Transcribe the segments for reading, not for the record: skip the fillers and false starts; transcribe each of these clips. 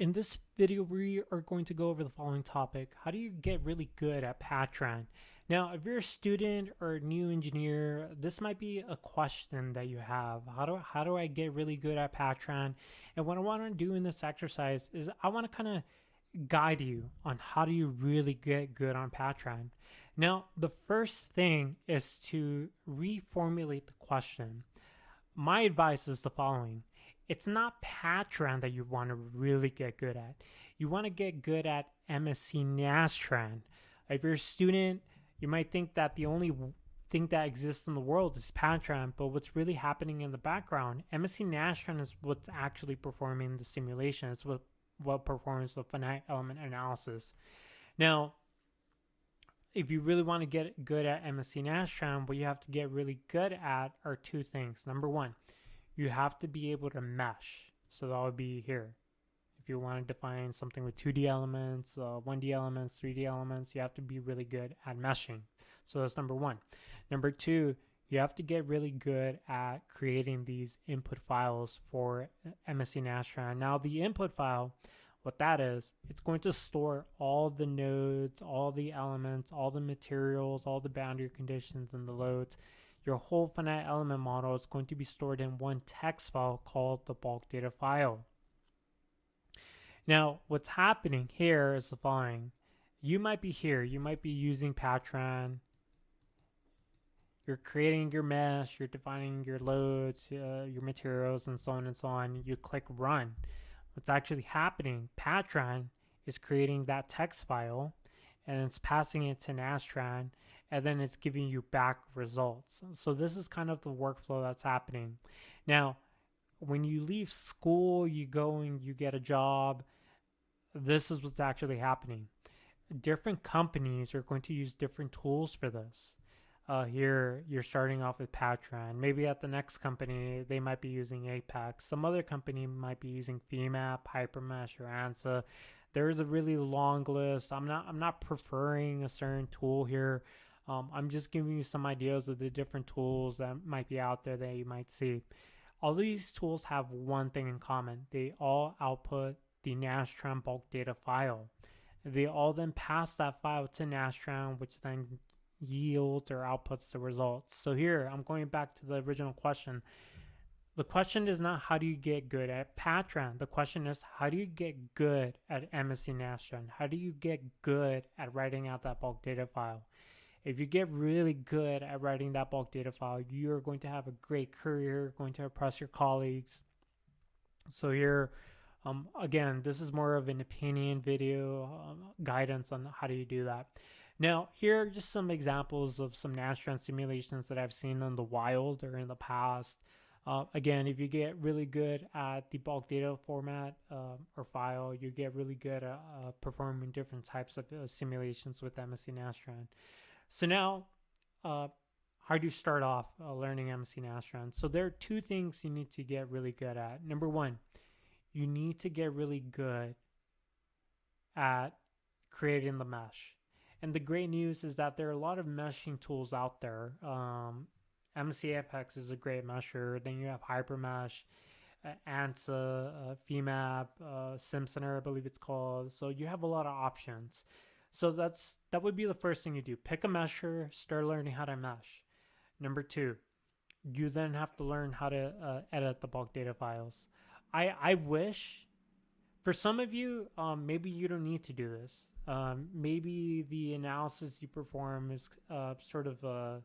In this video, we are going to go over the following topic. How do you get really good at Patran? Now, if you're a student or a new engineer, this might be a question that you have. How do I get really good at Patran? And what I want to do in this exercise is I want to kind of guide you on how do you really get good on Patran. Now, the first thing is to reformulate the question. My advice is the following. It's not Patran that you want to really get good at. You want to get good at MSC Nastran. If you're a student, you might think that the only thing that exists in the world is Patran, but what's really happening in the background, MSC Nastran is what's actually performing the simulation. It's what performs the finite element analysis. Now, if you really want to get good at MSC Nastran, what you have to get really good at are two things. Number one, you have to be able to mesh. So that would be here. If you want to define something with 2D elements, 1D elements, 3D elements, you have to be really good at meshing. So that's number one. Number two, you have to get really good at creating these input files for MSC Nastran. Now, the input file, what that is, it's going to store all the nodes, all the elements, all the materials, all the boundary conditions, and the loads. Your whole finite element model is going to be stored in one text file called the bulk data file. Now, what's happening here is the following. You might be here. You might be using Patran. You're creating your mesh. You're defining your loads, your materials, and so on and so on. You click run. What's actually happening, Patran is creating that text file and it's passing it to Nastran, and then it's giving you back results. So this is kind of the workflow that's happening. Now, when you leave school, you go and you get a job, this is what's actually happening. Different companies are going to use different tools for this. Here, you're starting off with Patran. Maybe at the next company, they might be using Apex. Some other company might be using FEMAP, Hypermesh, or ANSA. There is a really long list. I'm not preferring a certain tool here. I'm just giving you some ideas of the different tools that might be out there that you might see. All these tools have one thing in common. They all output the Nastran bulk data file. They all then pass that file to Nastran, which then yields or outputs the results. So here, I'm going back to the original question. The question is not how do you get good at Patran. The question is how do you get good at MSC Nastran? How do you get good at writing out that bulk data file? If you get really good at writing that bulk data file, you're going to have a great career, going to impress your colleagues. So here, again, this is more of an opinion video, guidance on how do you do that. Now, here are just some examples of some Nastran simulations that I've seen in the wild or in the past. Again, if you get really good at the bulk data format or file, you get really good at performing different types of simulations with MSC Nastran. So now, how do you start off learning MSC Nastran? So there are two things you need to get really good at. Number one, you need to get really good at creating the mesh. And the great news is that there are a lot of meshing tools out there. MSC Apex is a great mesher. Then you have Hypermesh, ANSA, FEMAP, SimCenter, I believe it's called. So you have a lot of options. So that would be the first thing you do. Pick a mesher, start learning how to mesh. Number two, you then have to learn how to edit the bulk data files. I wish, for some of you, maybe you don't need to do this. Maybe the analysis you perform is sort of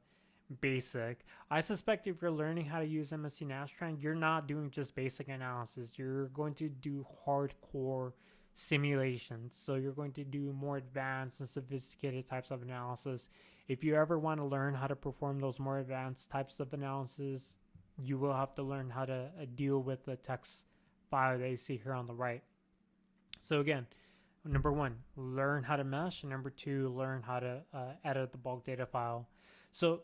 basic. I suspect if you're learning how to use MSC Nastran, you're not doing just basic analysis. You're going to do hardcore simulations. So you're going to do more advanced and sophisticated types of analysis. If you ever want to learn how to perform those more advanced types of analysis, you will have to learn how to deal with the text file that you see here on the right. So again, number one, learn how to mesh. And number two, learn how to edit the bulk data file. So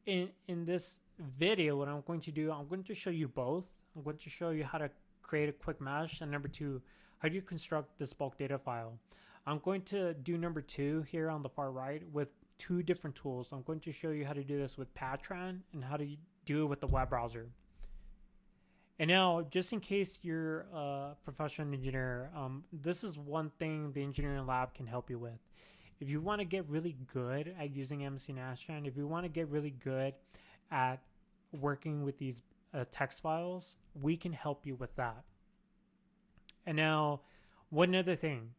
in this video, what I'm going to do, I'm going to show you both. I'm going to show you how to create a quick mesh. And number two, how do you construct this bulk data file? I'm going to do number two here on the far right with two different tools. I'm going to show you how to do this with Patran and how to do it with the web browser. And now, just in case you're a professional engineer, this is one thing the engineering lab can help you with. If you want to get really good at using MSC Nastran, if you want to get really good at working with these text files, we can help you with that. And now, one other thing.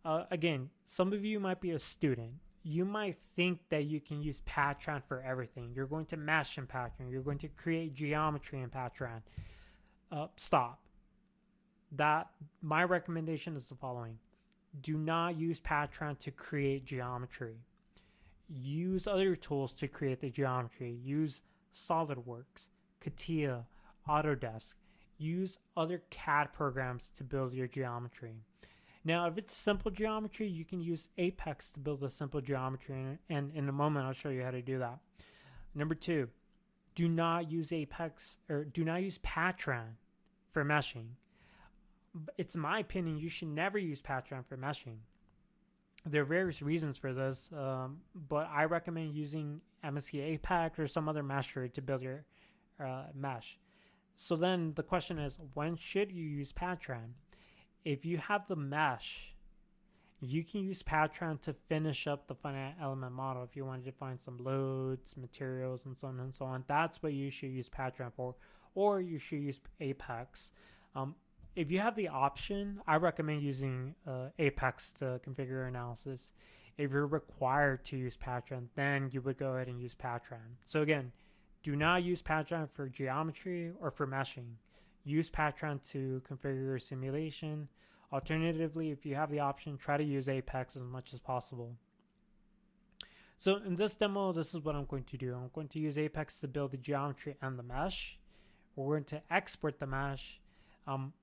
Again, some of you might be a student. You might think that you can use Patran for everything. You're going to mesh in Patran. You're going to create geometry in Patran. Stop. That my recommendation is the following: do not use Patran to create geometry. Use other tools to create the geometry. Use SolidWorks, CATIA, Autodesk. Use other CAD programs to build your geometry. Now, if it's simple geometry, you can use Apex to build a simple geometry, and in a moment, I'll show you how to do that. Number 2, do not use Apex or do not use Patran for meshing. It's my opinion you should never use Patran for meshing. There are various reasons for this, but I recommend using MSC Apex or some other mesher to build your mesh. So then the question is, when should you use Patran? If you have the mesh, you can use Patran to finish up the finite element model. If you want to define some loads, materials, and so on and so on, that's what you should use Patran for, or you should use Apex. If you have the option, I recommend using Apex to configure your analysis. If you're required to use Patran, then you would go ahead and use Patran. So again, do not use Patran for geometry or for meshing. Use Patran to configure your simulation. Alternatively, if you have the option, try to use Apex as much as possible. So in this demo, this is what I'm going to do. I'm going to use Apex to build the geometry and the mesh. We're going to export the mesh. I'm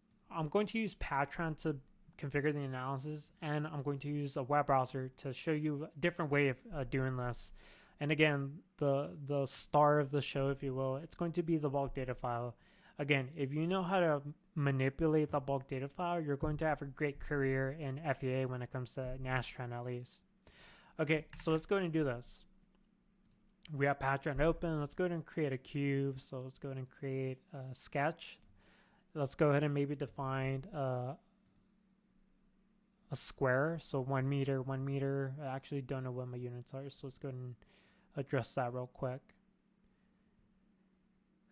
going to use Patran to configure the analysis, and I'm going to use a web browser to show you a different way of doing this. And again, the star of the show, if you will, it's going to be the bulk data file. Again, if you know how to manipulate the bulk data file, you're going to have a great career in FEA when it comes to Nastran at least. Okay, so let's go ahead and do this. We have Patran open. Let's go ahead and create a cube. So let's go ahead and create a sketch. Let's go ahead and maybe define a square. So 1 meter, 1 meter. I actually don't know what my units are, so let's go ahead and address that real quick.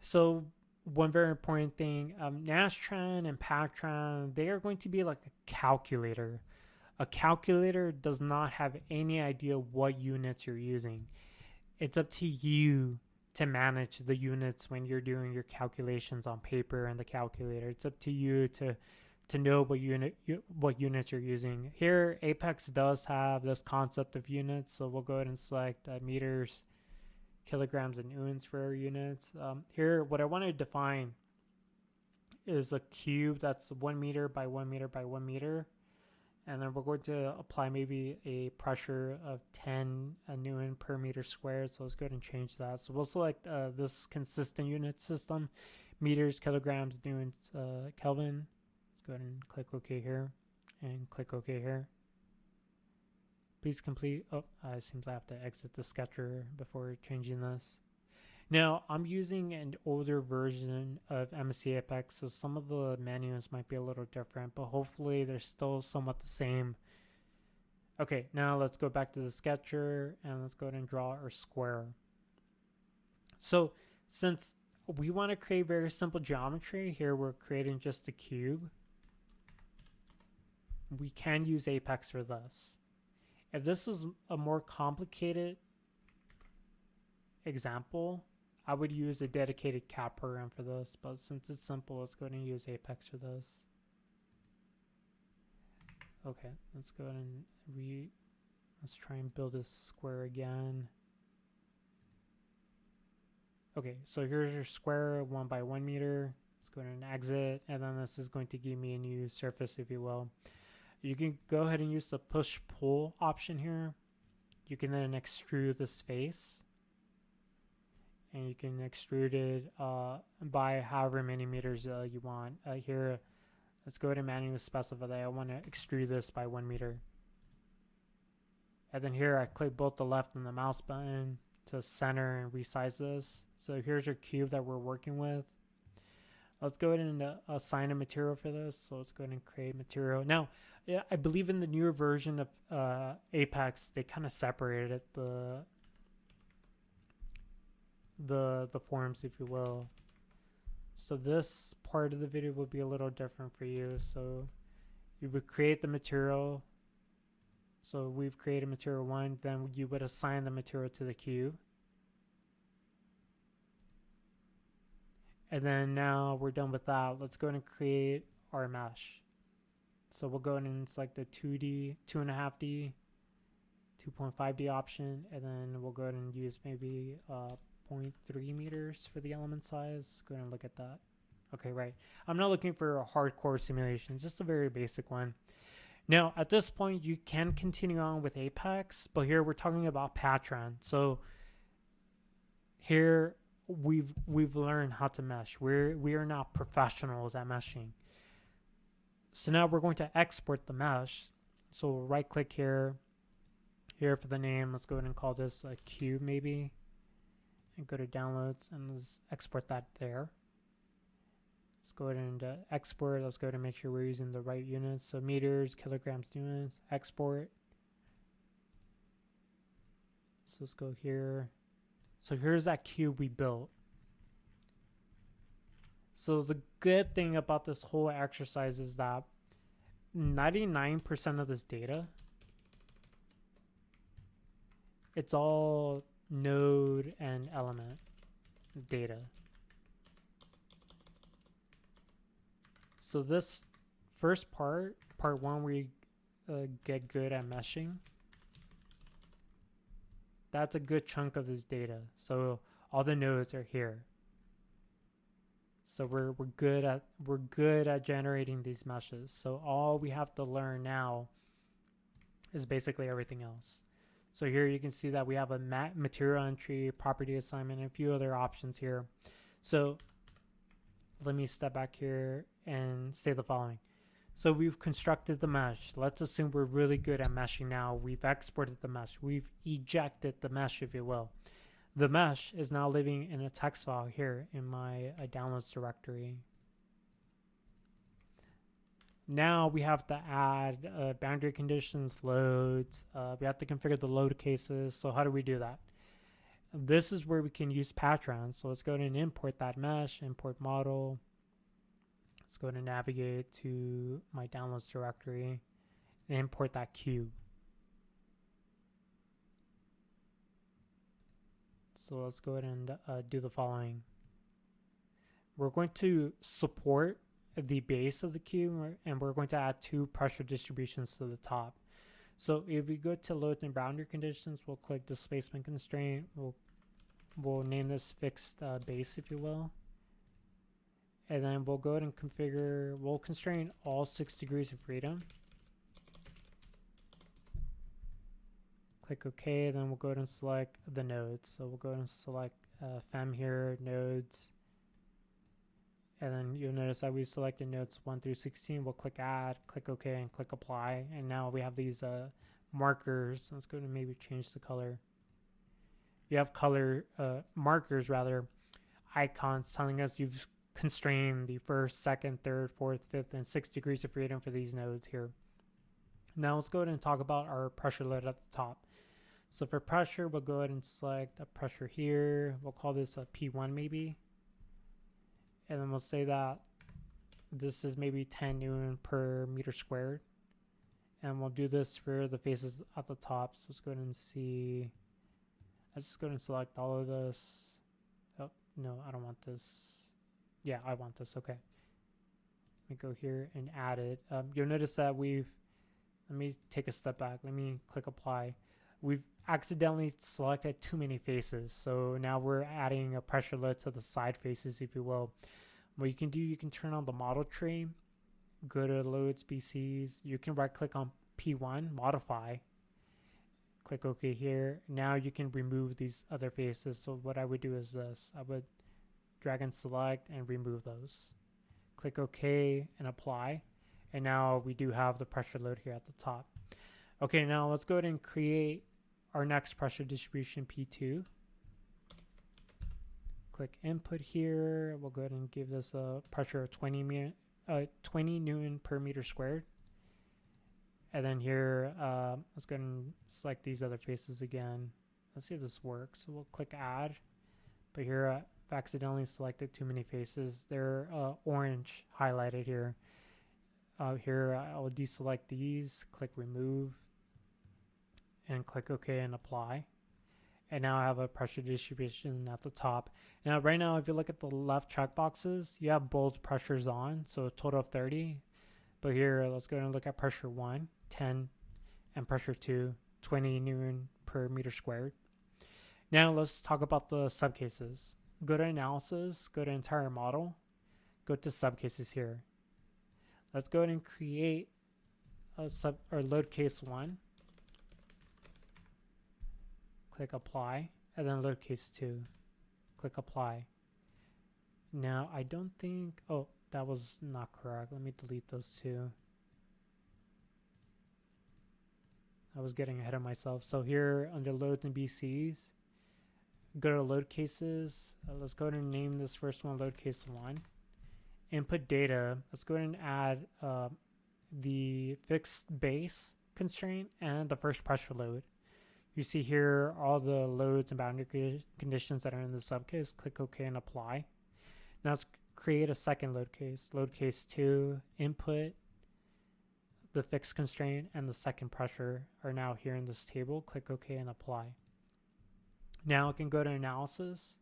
So one very important thing, Nastran and Patran, they are going to be like a calculator. A calculator does not have any idea what units you're using. It's up to you to manage the units when you're doing your calculations on paper and the calculator. It's up to you to know what units you're using. Here, Apex does have this concept of units, so we'll go ahead and select meters, kilograms, and ounces for our units. Here, what I want to define is a cube that's 1 meter by 1 meter by 1 meter. And then we're going to apply maybe a pressure of 10 Newton per meter squared. So let's go ahead and change that. So we'll select this consistent unit system, meters, kilograms, newtons, Kelvin. Let's go ahead and click OK here and click OK here. Please complete. Oh, it seems I have to exit the sketcher before changing this. Now, I'm using an older version of MSC Apex, so some of the menus might be a little different, but hopefully they're still somewhat the same. Okay, now let's go back to the sketcher, and let's go ahead and draw our square. So, since we want to create very simple geometry, here we're creating just a cube. We can use Apex for this. If this was a more complicated example, I would use a dedicated CAD program for this, but since it's simple, let's go ahead and use Apex for this. Okay, let's go ahead and let's try and build this square again. Okay, so here's your square 1 by 1 meter. Let's go ahead and exit, and then this is going to give me a new surface, if you will. You can go ahead and use the push-pull option here. You can then extrude this face, and you can extrude it by however many meters you want. Here, let's go ahead and manually specify that I want to extrude this by 1 meter. And then here, I click both the left and the mouse button to center and resize this. So here's your cube that we're working with. Let's go ahead and assign a material for this. So let's go ahead and create material. Now, yeah, I believe in the newer version of Apex, they kind of separated the forms, if you will. So this part of the video would be a little different for you. So you would create the material. So we've created material 1, then you would assign the material to the cube. And then now we're done with that. Let's go ahead and create our mesh. So we'll go ahead and select the 2D, 2.5D, 2.5D option, and then we'll go ahead and use maybe 0.3 meters for the element size. Go ahead and look at that. Okay, right. I'm not looking for a hardcore simulation, just a very basic one. Now, at this point, you can continue on with Apex, but here we're talking about Patran. So here we've learned how to mesh. We are not professionals at meshing. So now we're going to export the mesh. So we'll right click here for the name. Let's go ahead and call this a cube maybe, and go to downloads and let's export that there. Let's go ahead and export. Let's go ahead and make sure we're using the right units. So meters, kilograms, units, export. So let's go here. So here's that cube we built. So the good thing about this whole exercise is that 99% of this data, it's all node and element data. So this first part 1, we get good at meshing. That's a good chunk of this data. So all the nodes are here. So we're good at generating these meshes. So all we have to learn now is basically everything else. So here you can see that we have a material entry, property assignment, and a few other options here. So let me step back here and say the following. So we've constructed the mesh. Let's assume we're really good at meshing now. We've exported the mesh. We've ejected the mesh, if you will. The mesh is now living in a text file here in my downloads directory. Now we have to add boundary conditions, loads. We have to configure the load cases. So how do we do that? This is where we can use Patran. So let's go ahead and import that mesh, import model. Let's go ahead and navigate to my downloads directory and import that cube. So let's go ahead and do the following. We're going to support the base of the cube, and we're going to add 2 pressure distributions to the top. So if we go to loads and boundary conditions, we'll click displacement constraint. We'll name this fixed base, if you will. And then we'll go ahead and configure, we'll constrain all 6 degrees of freedom. Click OK, then we'll go ahead and select the nodes. So we'll go ahead and select fem here, nodes. And then you'll notice that we selected nodes 1 through 16. We'll click add, click OK, and click apply. And now we have these markers. Let's go ahead and maybe change the color. You have color markers, rather, icons telling us you've constrained the 1st, 2nd, 3rd, 4th, 5th, and 6th degrees of freedom for these nodes here. Now let's go ahead and talk about our pressure load at the top. So for pressure, we'll go ahead and select a pressure here. We'll call this a P1 maybe. And then we'll say that this is maybe 10 Newton per meter squared. And we'll do this for the faces at the top. So let's go ahead and see. Let's just go ahead and select all of this. Oh, no, I don't want this. Yeah, I want this. Okay. Let me go here and add it. You'll notice that let me take a step back. Let me click apply. We've accidentally selected too many faces. So now we're adding a pressure load to the side faces, if you will. What you can do, you can turn on the model tree, go to loads, PCs. You can right click on P1, modify. Click OK here. Now you can remove these other faces. So what I would do is this. I would drag and select and remove those. Click OK and apply. And now we do have the pressure load here at the top. Okay, now let's go ahead and create our next pressure distribution, P2. click input here. We'll go ahead and give this a pressure of 20 Newton per meter squared. And then here, let's go ahead and select these other faces again. Let's see if this works. So we'll click add. But here I've accidentally selected too many faces. They're orange highlighted here. Here I will deselect these, click remove, and click OK and apply. And now I have a pressure distribution at the top. Now right now, if you look at the left check boxes, you have both pressures on, so a total of 30. But here, let's go and look at pressure 1, 10, and pressure 2, 20 Newton per meter squared. Now let's talk about the subcases. Go to analysis, go to entire model, go to subcases here. Let's go ahead and create a load case 1. Click apply, and then load case 2. Click apply. Now I don't think, oh, that was not correct. Let me delete those two. I was getting ahead of myself. So here under loads and BCs, go to load cases. Let's go ahead and name this first one load case 1. Input data. Let's go ahead and add the fixed base constraint and the first pressure load. You see here all the loads and boundary conditions that are in the subcase. Click OK and apply. Now let's create a second load case 2. Input, the fixed constraint, and the second pressure are now here in this table. Click OK and apply. Now I can go to analysis,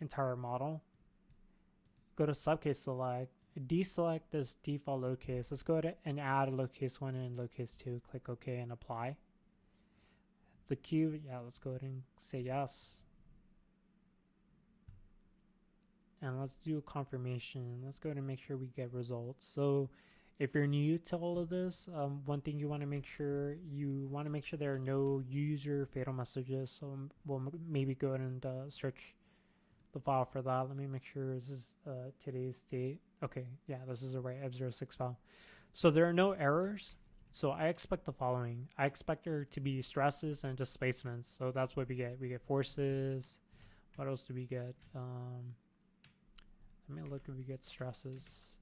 entire model, go to subcase select, deselect this default load case. Let's go ahead and add load case 1 and load case 2. Click OK and apply. The cube, yeah, let's go ahead and say yes. And let's do a confirmation. Let's go ahead and make sure we get results. So if you're new to all of this, one thing you want to make sure, there are no user fatal messages. So we'll maybe go ahead and search the file for that. Let me make sure this is today's date. Okay, yeah, this is the right F06 file. So there are no errors. So I expect the following. I expect there to be stresses and displacements. So that's what we get. We get forces. What else do we get? Let me look if we get stresses.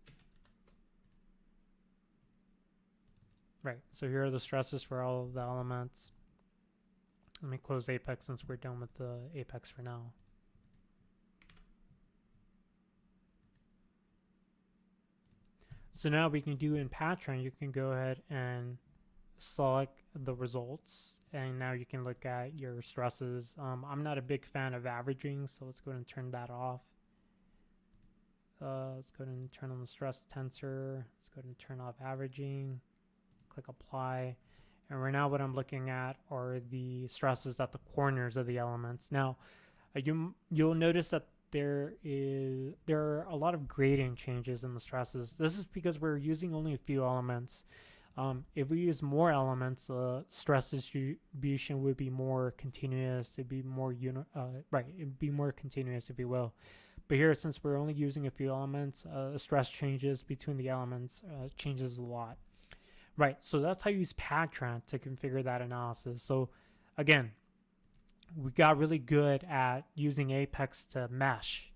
Right, so here are the stresses for all of the elements. Let me close Apex since we're done with the Apex for now. So now we can do in Patran, you can go ahead and select the results, and now you can look at your stresses. I'm not a big fan of averaging, so let's go ahead and turn that off. Let's go ahead and turn on the stress tensor. Let's go ahead and turn off averaging. Click apply. And right now what I'm looking at are the stresses at the corners of the elements. Now, you'll notice that there are a lot of gradient changes in the stresses. This is because we're using only a few elements. If we use more elements, the stress distribution would be more continuous. It'd be more it'd be more continuous, if you will. But here, since we're only using a few elements, the stress changes between the elements changes a lot. Right, so that's how you use Patran to configure that analysis. So again, we got really good at using Apex to mesh.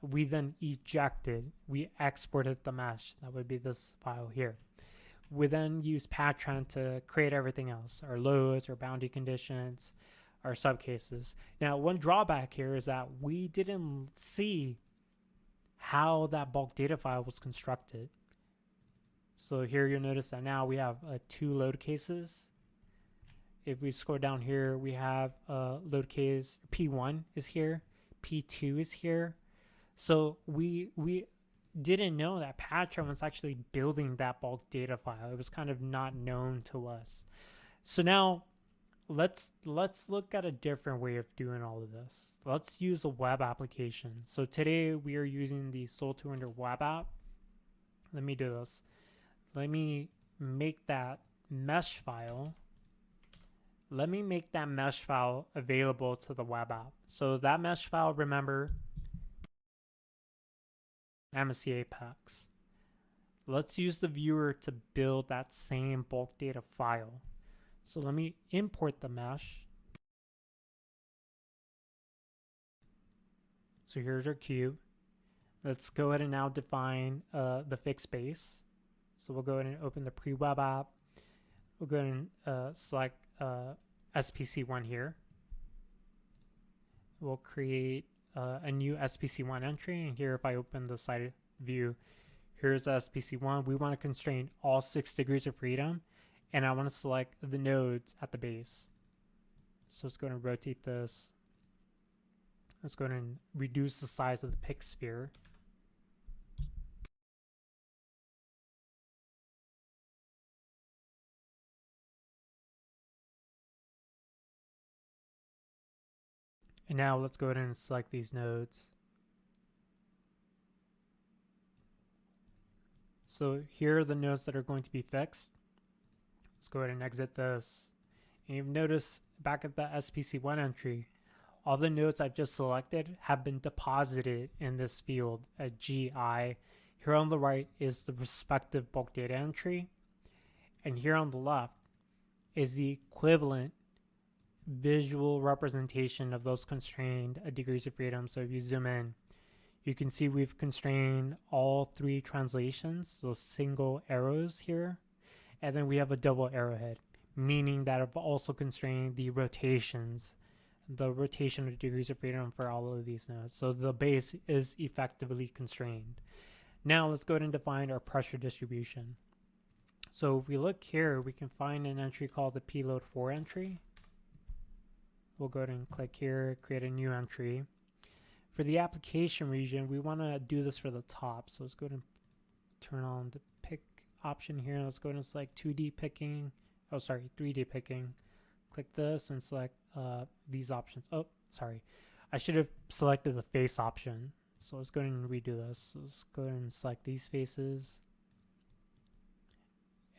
We then ejected, we exported the mesh. That would be this file here. We then use Patran to create everything else, our loads, our boundary conditions, our subcases. Now, one drawback here is that we didn't see how that bulk data file was constructed. So here you'll notice that now we have 2 load cases. If we scroll down here, we have load case P1 is here, P2 is here. So we didn't know that Patran was actually building that bulk data file. It was kind of not known to us. So now let's look at a different way of doing all of this. Let's use a web application. So today we are using the Soul200 web app. Let me do this. Let me make that mesh file. Let me make that mesh file available to the web app. So that mesh file, remember, MSC Apex. Let's use the viewer to build that same bulk data file. So let me import the mesh. So here's our cube. Let's go ahead and now define the fixed base. So we'll go ahead and open the pre-web app. We'll go ahead and select SPC1 here. We'll create a new SPC1 entry. And here, if I open the side view, here's SPC1. We want to constrain all 6 degrees of freedom. And I want to select the nodes at the base. So let's go ahead and rotate this. Let's go ahead and reduce the size of the pick sphere. And now let's go ahead and select these nodes. So here are the nodes that are going to be fixed. Let's go ahead and exit this. And you've noticed back at the SPC1 entry, all the nodes I've just selected have been deposited in this field at GI. Here on the right is the respective bulk data entry. And here on the left is the equivalent visual representation of those constrained degrees of freedom. So if you zoom in, you can see we've constrained all 3 translations, those single arrows here. And then we have a double arrowhead, meaning that I've also constrained the rotations, the rotation of degrees of freedom for all of these nodes. So the base is effectively constrained. Now let's go ahead and define our pressure distribution. So if we look here, we can find an entry called the pload4 entry. We'll go ahead and click here, create a new entry. For the application region, we want to do this for the top. So let's go ahead and turn on the pick option here. Let's go ahead and select 2D picking. Oh, sorry, 3D picking. Click this and select these options. Oh, sorry. I should have selected the face option. So let's go ahead and redo this. So let's go ahead and select these faces.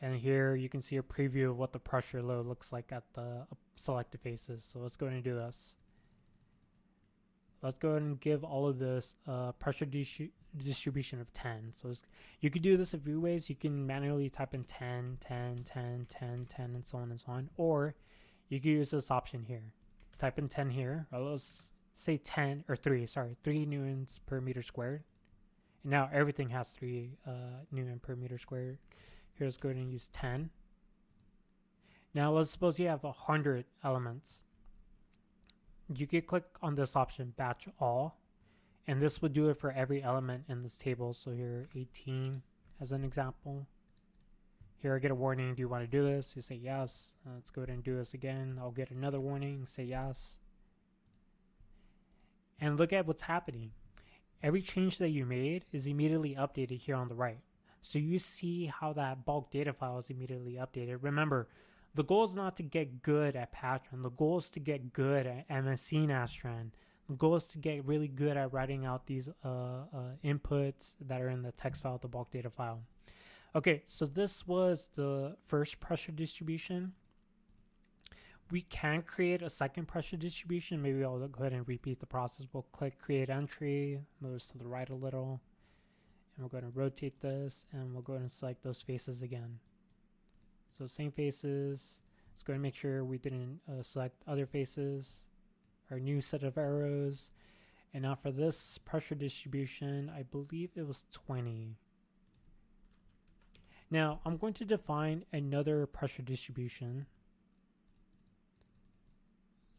And here you can see a preview of what the pressure load looks like at the selected faces. So let's go ahead and do this. Let's go ahead and give all of this pressure distribution of 10. So you could do this a few ways. You can manually type in 10, 10, 10, 10, 10, and so on and so on. Or you could use this option here. Type in 10 here. Or let's say 3 newtons per meter squared. And now everything has 3 newton per meter squared. Here, let's go ahead and use 10. Now let's suppose you have 100 elements. You could click on this option, batch all, and this will do it for every element in this table. So here, 18 as an example. Here I get a warning, do you want to do this? You say yes. Let's go ahead and do this again. I'll get another warning, say yes. And look at what's happening. Every change that you made is immediately updated here on the right. So you see how that bulk data file is immediately updated. Remember, the goal is not to get good at Patran. The goal is to get good at MSC Nastran. The goal is to get really good at writing out these inputs that are in the text file, the bulk data file. Okay, so this was the first pressure distribution. We can create a second pressure distribution. Maybe I'll go ahead and repeat the process. We'll click create entry, move this to the right a little. And we're going to rotate this, and we'll go ahead and select those faces again. So same faces. Let's go ahead and make sure we didn't select other faces. Our new set of arrows. And now for this pressure distribution, I believe it was 20. Now I'm going to define another pressure distribution.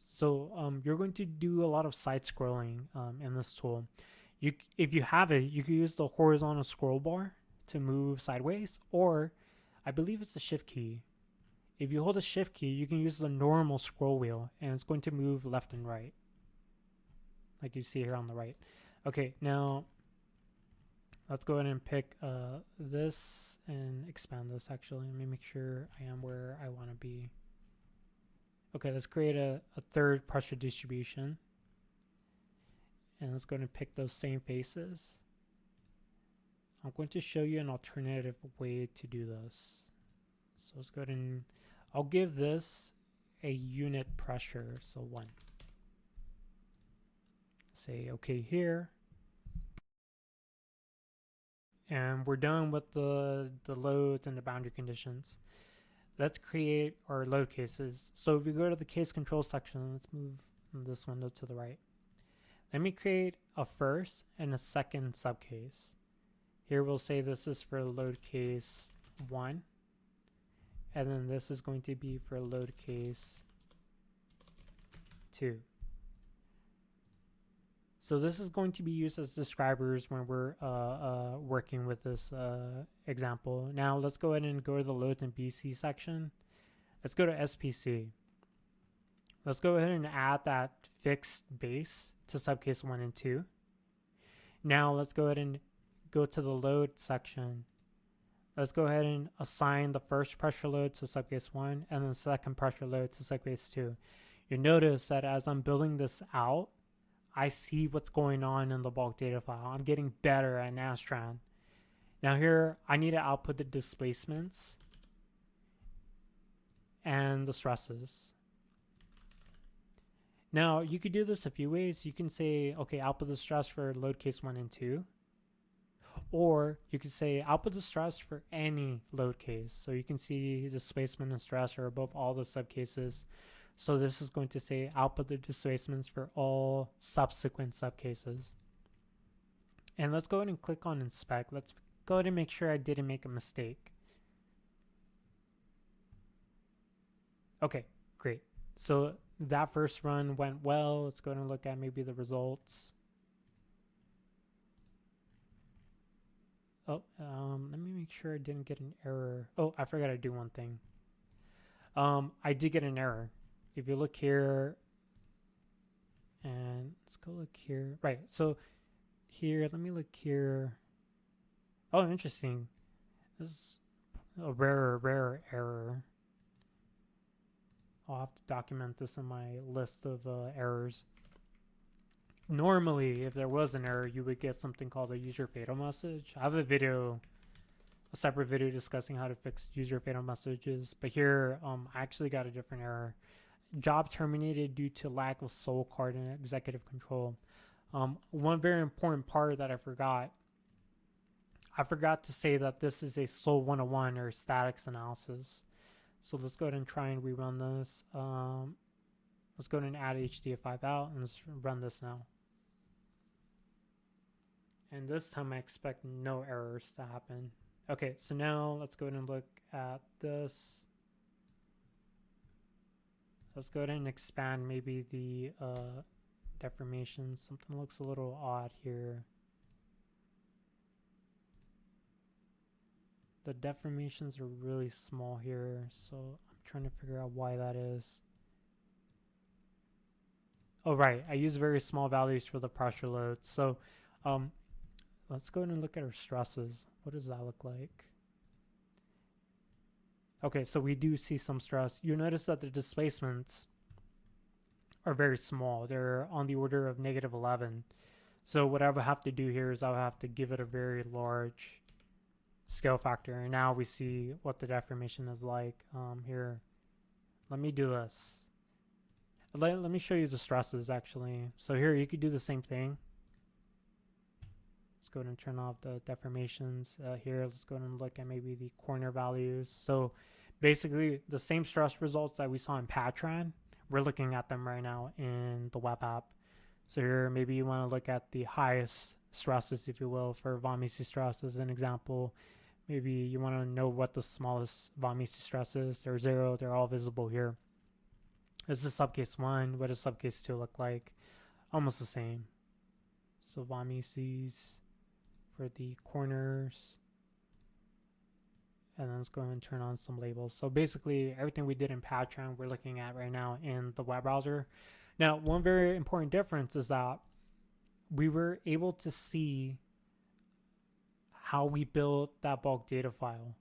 So you're going to do a lot of side scrolling in this tool. If you have it, you can use the horizontal scroll bar to move sideways, or I believe it's the shift key. If you hold the shift key, you can use the normal scroll wheel, and it's going to move left and right, like you see here on the right. Okay, now let's go ahead and pick this and expand this. Actually, let me make sure I am where I want to be. Okay, let's create a third pressure distribution. And let's go ahead and pick those same faces. I'm going to show you an alternative way to do this. So let's go ahead and I'll give this a unit pressure, so 1. Say okay here. And we're done with the loads and the boundary conditions. Let's create our load cases. So if we go to the case control section, let's move this window to the right. Let me create a first and a second subcase. Here we'll say this is for load case 1, and then this is going to be for load case 2. So this is going to be used as describers when we're working with this example. Now let's go ahead and go to the loads and BC section. Let's go to SPC. Let's go ahead and add that fixed base to subcase 1 and 2. Now let's go ahead and go to the load section. Let's go ahead and assign the first pressure load to subcase 1 and the second pressure load to subcase 2. You notice that as I'm building this out, I see what's going on in the bulk data file. I'm getting better at Nastran. Now here, I need to output the displacements and the stresses. Now, you could do this a few ways. You can say, okay, output the stress for load case 1 and 2. Or you could say output the stress for any load case. So you can see displacement and stress are above all the subcases. So this is going to say output the displacements for all subsequent subcases. And let's go ahead and click on inspect. Let's go ahead and make sure I didn't make a mistake. Okay, great. So that first run went well. Let's go ahead and look at maybe the results. Oh, let me make sure I didn't get an error. Oh, I forgot to do one thing. I did get an error. If you look here, and let's go look here. Right, so here, let me look here. Oh, interesting. This is a rare error. I'll have to document this in my list of errors. Normally, if there was an error, you would get something called a user fatal message. I have a separate video discussing how to fix user fatal messages, but here I actually got a different error. Job terminated due to lack of soul card and executive control. One very important part that I forgot to say that this is a SOL 101 or statics analysis. So let's go ahead and try and rerun this. Let's go ahead and add HDF5 out and let's run this now. And this time I expect no errors to happen. Okay, so now let's go ahead and look at this. Let's go ahead and expand maybe the deformation. Something looks a little odd here. The deformations are really small here, so I'm trying to figure out why that is. Oh, right. I use very small values for the pressure loads. So let's go ahead and look at our stresses. What does that look like? Okay, so we do see some stress. You notice that the displacements are very small. They're on the order of -11. So what I would have to do here is I would have to give it a very large scale factor. And now we see what the deformation is like here. Let me do this. Let me show you the stresses actually. So here you could do the same thing. Let's go ahead and turn off the deformations here. Let's go ahead and look at maybe the corner values. So basically the same stress results that we saw in Patran, we're looking at them right now in the web app. So here maybe you want to look at the highest stresses, if you will, for von Mises stress as an example. Maybe you want to know what the smallest von Mises stress is. They're 0. They're all visible here. This is subcase 1. What does subcase 2 look like? Almost the same. So von Mises for the corners. And then let's go ahead and turn on some labels. So basically everything we did in Patran we're looking at right now in the web browser. Now, one very important difference is that we were able to see how we built that bulk data file,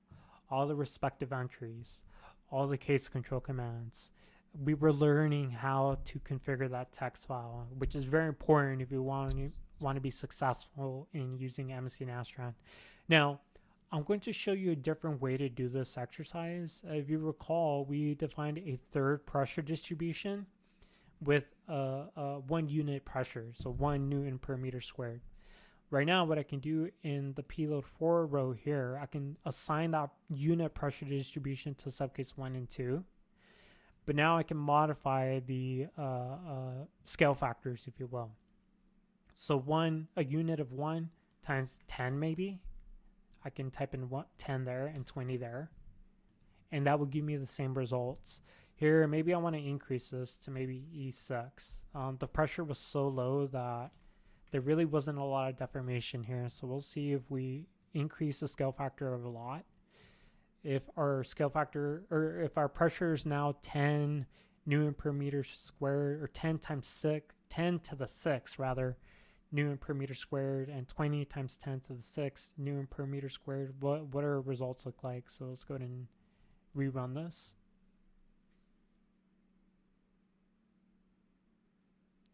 all the respective entries, all the case control commands. We were learning how to configure that text file, which is very important if you want to be successful in using MSC Nastran. Now, I'm going to show you a different way to do this exercise. If you recall, we defined a third pressure distribution with 1 unit pressure, so 1 Newton per meter squared. Right now, what I can do in the payload 4 row here, I can assign that unit pressure distribution to subcase 1 and 2. But now I can modify the scale factors, if you will. So a unit of 1 times 10 maybe. I can type in 10 there and 20 there. And that will give me the same results. Here, maybe I want to increase this to maybe E6. The pressure was so low that there really wasn't a lot of deformation here. So we'll see if we increase the scale factor of a lot. If our scale factor, or if our pressure is now 10 Newton per meter squared, or 10 times 6, 10 to the 6 rather, Newton per meter squared, and 20 times 10 to the 6 Newton per meter squared, what do our results look like? So let's go ahead and rerun this.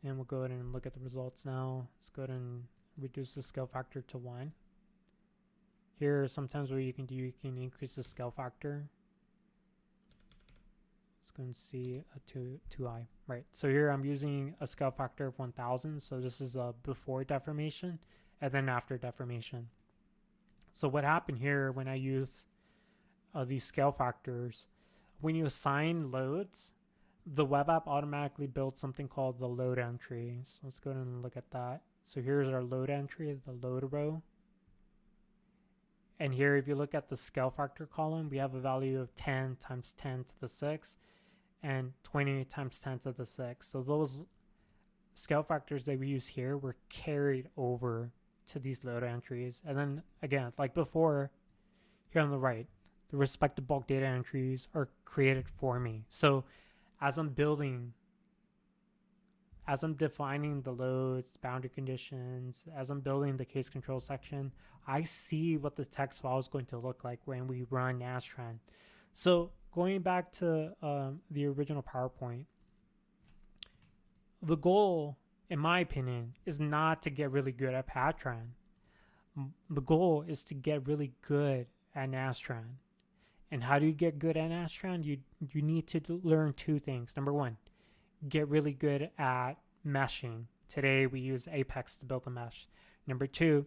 And we'll go ahead and look at the results now. Let's go ahead and reduce the scale factor to 1. Here, sometimes what you can do, you can increase the scale factor. Let's go and see a 2i. Right, so here I'm using a scale factor of 1000. So this is a before deformation and then after deformation. So what happened here when I use these scale factors, when you assign loads, the web app automatically builds something called the load entry. So let's go ahead and look at that. So here's our load entry, the load row. And here, if you look at the scale factor column, we have a value of 10 times 10 to the 6 and 20 times 10 to the 6. So those scale factors that we use here were carried over to these load entries. And then again, like before, here on the right, the respective bulk data entries are created for me. So as I'm defining the loads, boundary conditions, as I'm building the case control section, I see what the text file is going to look like when we run Nastran. So going back to the original PowerPoint, the goal, in my opinion, is not to get really good at Patran. The goal is to get really good at Nastran. And how do you get good at Nastran? You need to learn two things. Number one, get really good at meshing. Today we use Apex to build the mesh. Number two,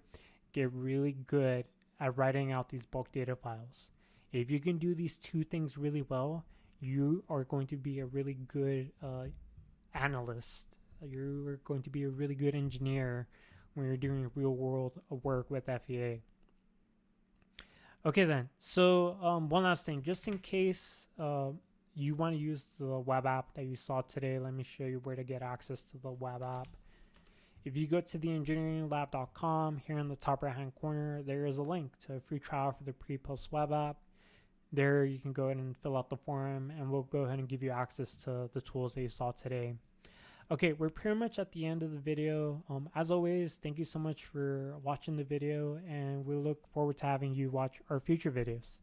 get really good at writing out these bulk data files. If you can do these two things really well, you are going to be a really good analyst. You're going to be a really good engineer when you're doing real world work with FEA. Okay then, so one last thing, just in case you want to use the web app that you saw today, let me show you where to get access to the web app. If you go to theengineeringlab.com, here in the top right hand corner, there is a link to a free trial for the pre-post web app. There you can go ahead and fill out the form and we'll go ahead and give you access to the tools that you saw today. Okay, we're pretty much at the end of the video. As always, thank you so much for watching the video and we look forward to having you watch our future videos.